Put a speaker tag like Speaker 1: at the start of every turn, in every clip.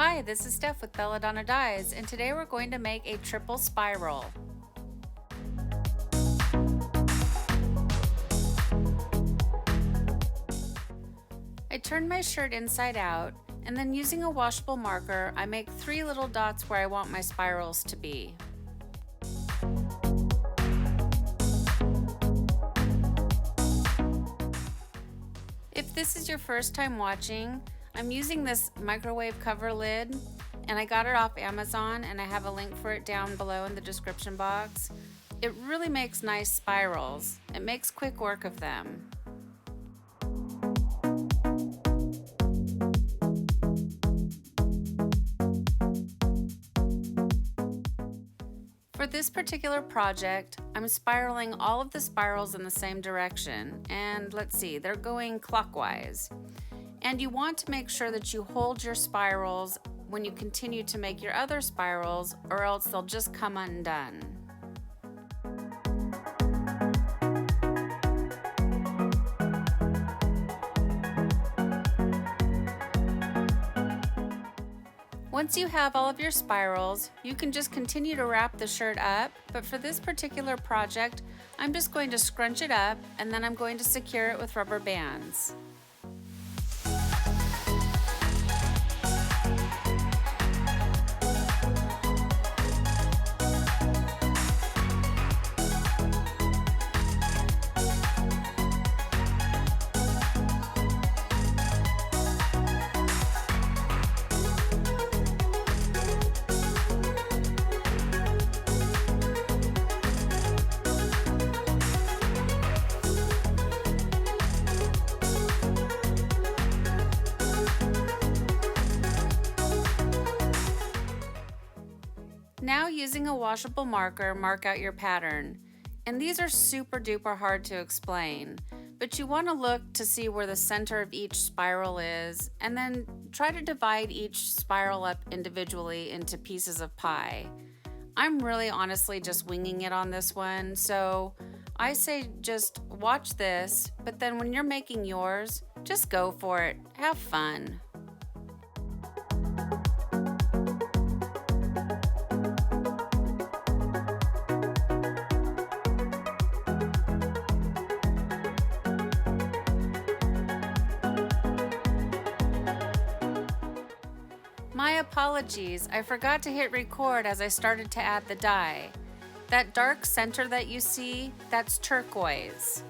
Speaker 1: Hi, this is Steph with Belladonna Dyes, and today we're going to make a triple spiral. I turn my shirt inside out, and then using a washable marker, I make 3 little dots where I want my spirals to be. If this is your first time watching, I'm using this microwave cover lid, and I got it off Amazon, and I have a link for it down below in the description box. It really makes nice spirals. It makes quick work of them. For this particular project, I'm spiraling all of the spirals in the same direction, and let's see, they're going clockwise. And you want to make sure that you hold your spirals when you continue to make your other spirals, or else they'll just come undone. Once you have all of your spirals, you can just continue to wrap the shirt up, but for this particular project, I'm just going to scrunch it up and then I'm going to secure it with rubber bands. Now using a washable marker, mark out your pattern. And these are super duper hard to explain, but you want to look to see where the center of each spiral is, and then try to divide each spiral up individually into pieces of pie. I'm really honestly just winging it on this one, so I say just watch this, but then when you're making yours, just go for it. Have fun. My apologies, I forgot to hit record as I started to add the dye. That dark center that you see, that's turquoise.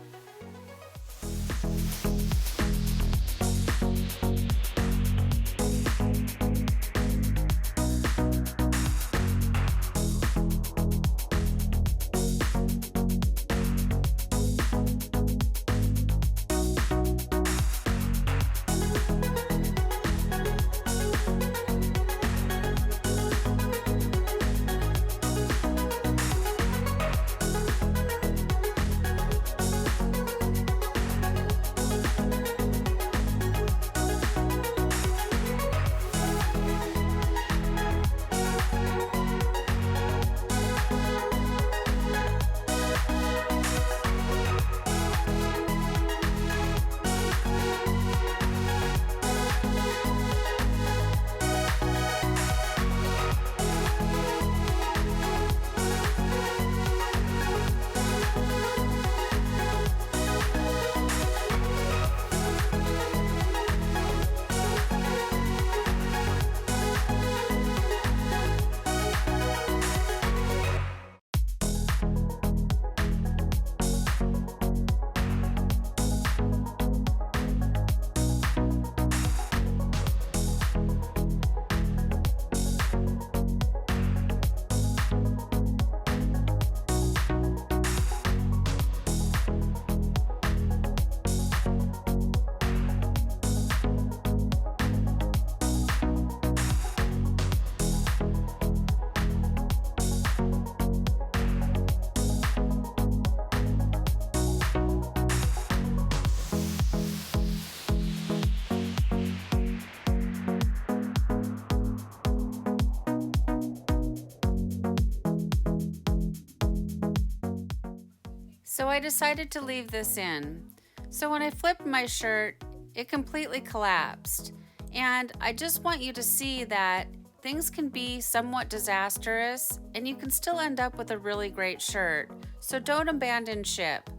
Speaker 1: So I decided to leave this in. So when I flipped my shirt, it completely collapsed. And I just want you to see that things can be somewhat disastrous and you can still end up with a really great shirt, so don't abandon ship.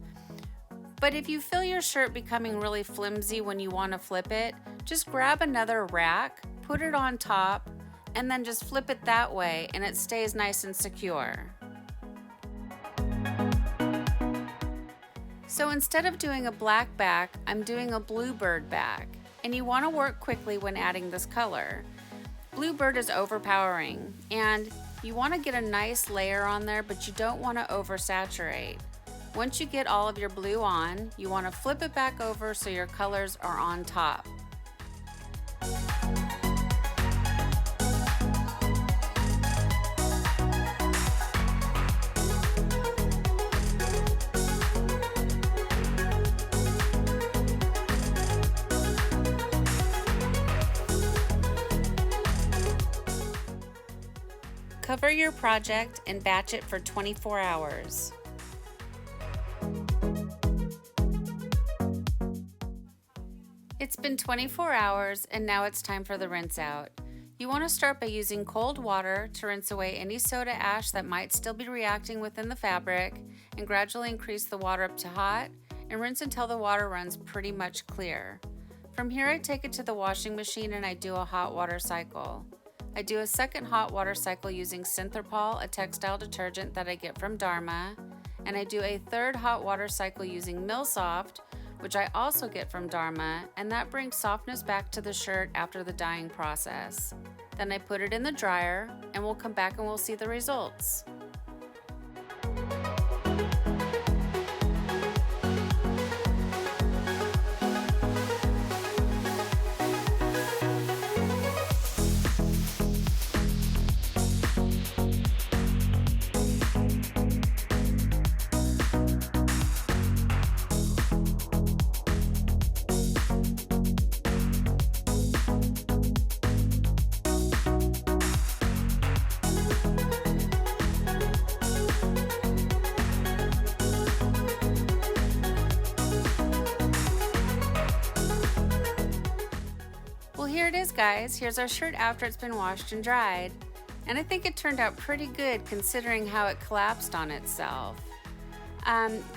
Speaker 1: But if you feel your shirt becoming really flimsy when you want to flip it, just grab another rack, put it on top, and then just flip it that way and it stays nice and secure. So instead of doing a black back, I'm doing a Bluebird back. And you want to work quickly when adding this color. Bluebird is overpowering, and you want to get a nice layer on there, but you don't want to oversaturate. Once you get all of your blue on, you want to flip it back over so your colors are on top. Cover your project and batch it for 24 hours. It's been 24 hours and now it's time for the rinse out. You want to start by using cold water to rinse away any soda ash that might still be reacting within the fabric, and gradually increase the water up to hot and rinse until the water runs pretty much clear. From here I take it to the washing machine and I do a hot water cycle. I do a second hot water cycle using Synthropol, a textile detergent that I get from Dharma, and I do a third hot water cycle using Millsoft, which I also get from Dharma, and that brings softness back to the shirt after the dyeing process. Then I put it in the dryer, and we'll come back and we'll see the results. Well, here it is, guys. Here's our shirt after it's been washed and dried. And I think it turned out pretty good considering how it collapsed on itself.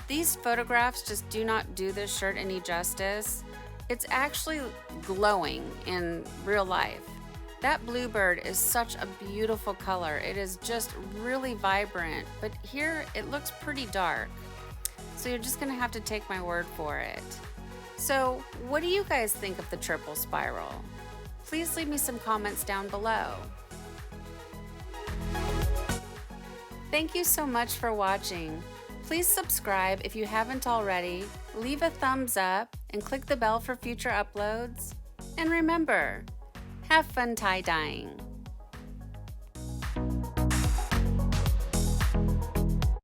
Speaker 1: These photographs just do not do this shirt any justice. It's actually glowing in real life. That Bluebird is such a beautiful color. It is just really vibrant, but here it looks pretty dark. So you're just gonna have to take my word for it. So what do you guys think of the triple spiral? Please leave me some comments down below. Thank you so much for watching. Please subscribe if you haven't already, leave a thumbs up, and click the bell for future uploads. And remember, have fun tie-dyeing.